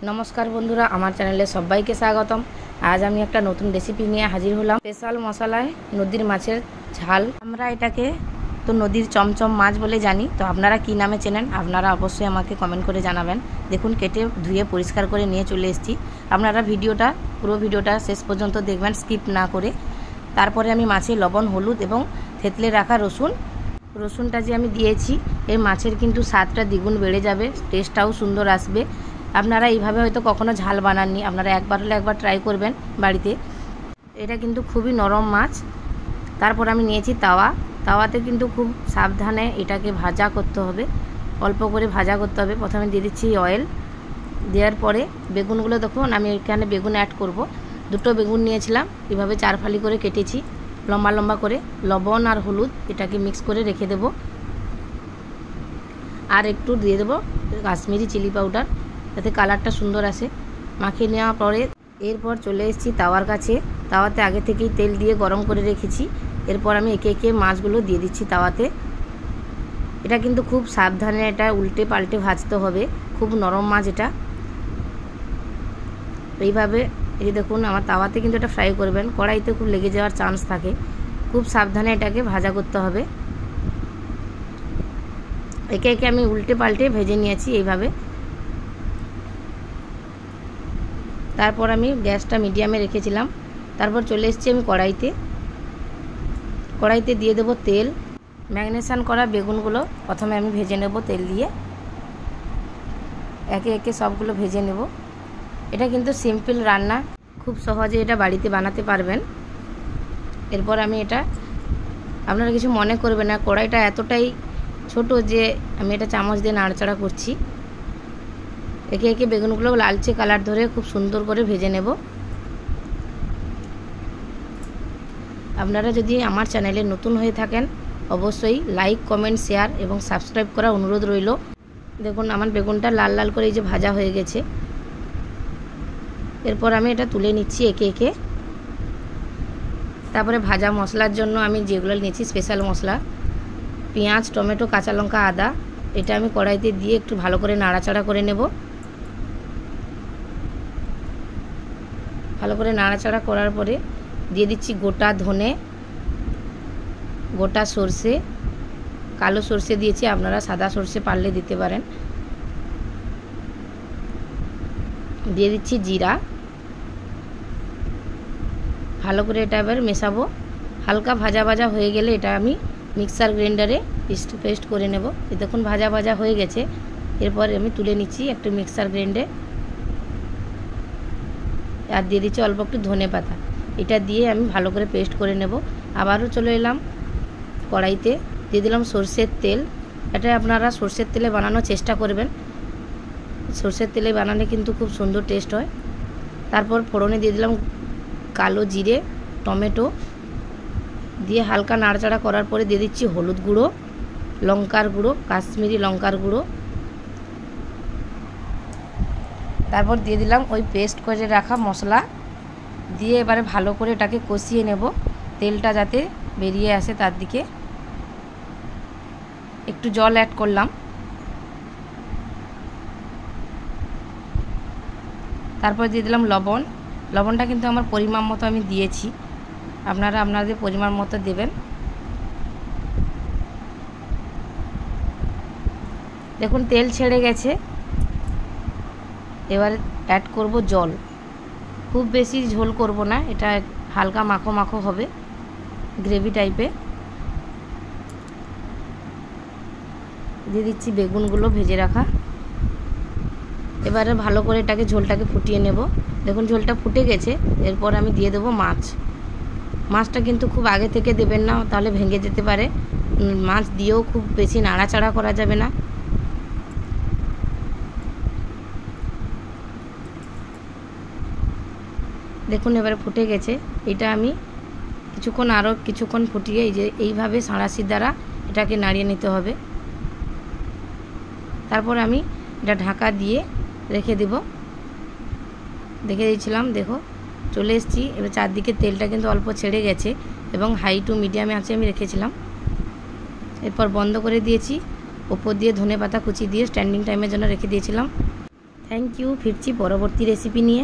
नमस्कार बंधुरा आमार चैनेले सबाइके स्वागतम। आज आमी एक नतून रेसिपि निये हाजिर हलाम। स्पेशल मशलाय नदीर माछेर झाल। आमरा एटाके तो नदीर चमचम माछ बोले जानी, तो आपनारा कि नामे चेनेन आपनारा अवश्य आमाके कमेंट करे जानाबेन। देखुन केटे धुए परिष्कार करे निये चले एसेछि। आपनारा भिडियोटा पुरो भिडियोटा शेष पर्यन्त देखबेन स्किप ना करे। तारपरे आमी माछे लबण हलुद एबं থেতলে রাখা রসুনটা যে আমি দিয়েছি এই মাছের কিন্তু স্বাদটা দ্বিগুণ বেড়ে যাবে, টেস্টটাও সুন্দর আসবে। আপনারা এইভাবে হয়তো কখনো ঝাল বানাননি, আপনারা একবার হলে একবার ট্রাই করবেন বাড়িতে। এটা কিন্তু খুবই নরম মাছ। তারপর আমি নিয়েছি তাওয়াতে কিন্তু খুব সাবধানে এটাকে ভাজা করতে হবে, অল্প করে ভাজা করতে হবে। প্রথমে দিয়ে দিচ্ছি অয়েল, দেওয়ার পরে বেগুনগুলো দেখুন আমি এখানে বেগুন অ্যাড করব। দুটো বেগুন নিয়েছিলাম, এভাবে 4 ফালি করে কেটেছি লম্বা লম্বা করে। লবণ আর হলুদ এটাকে মিক্স করে রেখে দেব। আর একটু দিয়ে দেব কাশ্মীরি চিলি পাউডার, যাতে কালারটা সুন্দর আসে। মাখিয়ে নেওয়ার পরে এরপর চলে এসেছি তাওয়ার কাছে। তাওয়াতে আগে থেকেই তেল দিয়ে গরম করে রেখেছি। এরপর আমি একে একে মাছগুলো দিয়ে দিচ্ছি তাওয়াতে। এটা কিন্তু খুব সাবধানে এটা উল্টে পাল্টে ভাজতে হবে, খুব নরম মাছ এটা। এইভাবে এই দেখুন আমার তাওয়াতে কিন্তু এটা ফ্রাই করবেন, কড়াইতে খুব লেগে যাওয়ার চান্স থাকে। খুব সাবধানে এটাকে ভাজা করতে হবে। একে একে আমি উল্টে পাল্টে ভেজে নিয়েছি এইভাবে। তারপর আমি গ্যাসটা মিডিয়ামে রেখেছিলাম। তারপর চলে এসেছি আমি কড়াইতে দিয়ে দেব তেল। ম্যারিনেশন করা বেগুনগুলো প্রথমে আমি ভেজে নেব তেল দিয়ে। একে একে সবগুলো ভেজে নেব। এটা কিন্তু সিম্পল রান্না, খুব সহজে এটা বাড়িতে বানাতে পারবেন। এরপর আমি এটা আপনারা কিছু মনে করবেন না, কড়াইটা এতটাই ছোট যে আমি এটা চামচ দিয়ে নাড়াচাড়া করছি। একে একে বেগুনগুলো লালচে কালার ধরে খুব সুন্দর করে ভেজে নেব। আপনারা যদি আমার চ্যানেলে নতুন হয়ে থাকেন অবশ্যই লাইক কমেন্ট শেয়ার এবং সাবস্ক্রাইব করার অনুরোধ রইল। দেখুন আমার বেগুনটা লাল লাল করে এই যে ভাজা হয়ে গেছে। এরপর আমি এটা তুলে নিচ্ছি একে একে। তারপরে ভাজা মশলার জন্য আমি যেগুলো নিয়েছি স্পেশাল মশলা, পেঁয়াজ টমেটো কাঁচা লঙ্কা আদা, এটা আমি কড়াইতে দিয়ে একটু ভালো করে নাড়াচাড়া করে নেব। ভালো করে নাড়াচাড়া করার পরে দিয়ে দিচ্ছি গোটা ধনে, গোটা সর্ষে, কালো সর্ষে দিয়েছি, আপনারা সাদা সর্ষে পারলে দিতে পারেন। দিয়ে দিচ্ছি জিরা। ভালো করে এটা এবার মেশাবো। হালকা ভাজা ভাজা হয়ে গেলে এটা আমি মিক্সার গ্রাইন্ডারে পেস্ট করে নেব। দেখুন ভাজা ভাজা হয়ে গেছে। এরপর আমি তুলে নিচ্ছি একটা মিক্সার গ্রাইন্ডারে। আর দিয়ে দিচ্ছি অল্প একটু ধনে পাতা। এটা দিয়ে আমি ভালো করে পেস্ট করে নেব। আবারও চলে এলাম কড়াইতে, দিয়ে দিলাম সরষের তেল। এটা আপনারা সরষের তেলে বানানোর চেষ্টা করবেন, সরষের তেলে বানালে কিন্তু খুব সুন্দর টেস্ট হয়। তারপর ফোড়নে দিয়ে দিলাম কালো জিরে টমেটো দিয়ে হালকা নাড়াচাড়া করার পরে দিয়ে দিচ্ছি হলুদ গুঁড়ো, লঙ্কার গুঁড়ো, কাশ্মীরি লঙ্কার গুঁড়ো। তারপর দিয়ে দিলাম ওই পেস্ট করে রাখা মশলা দিয়ে এবারে ভালো করে এটাকে কষিয়ে নেব, তেলটা যাতে বেরিয়ে আসে তার দিকে। একটু জল অ্যাড করলাম। তারপর দিয়ে দিলাম লবণ। লবণটা কিন্তু আমার পরিমাণ মতো আমি দিয়েছি, আপনারা আপনাদের পরিমাণ মতো দেবেন। দেখুন তেল ছেড়ে গেছে। এবার অ্যাড করব জল। খুব বেশি ঝোল করব না, এটা হালকা মাখো মাখো হবে, গ্রেভি টাইপে। দিয়ে দিচ্ছি বেগুনগুলো ভেজে রাখা। এবারে ভালো করে এটাকে ঝোলটাকে ফুটিয়ে নেব। দেখুন ঝোলটা ফুটে গেছে। এরপর আমি দিয়ে দেবো মাছটা কিন্তু খুব আগে থেকে দেবেন না, তাহলে ভেঙে যেতে পারে। মাছ দিয়েও খুব বেশি নাড়াচাড়া করা যাবে না। দেখুন এবারে ফুটে গেছে। এটা আমি আরও কিছুক্ষণ ফুটিয়ে এই যে এইভাবে সাঁড়াশির দ্বারা এটাকে নাড়িয়ে নিতে হবে। তারপর আমি এটা ঢাকা দিয়ে রেখে দেব। দেখে দিয়েছিলাম, দেখো চলে এসেছি। এবার চারদিকে তেলটা কিন্তু অল্প ছেড়ে গেছে এবং হাই টু মিডিয়ামে আছে আমি রেখেছিলাম। এরপর বন্ধ করে দিয়েছি। ওপর দিয়ে ধনে পাতা কুচি দিয়ে স্ট্যান্ডিং টাইমের জন্য রেখে দিয়েছিলাম। থ্যাংক ইউ, ফিরছি পরবর্তী রেসিপি নিয়ে।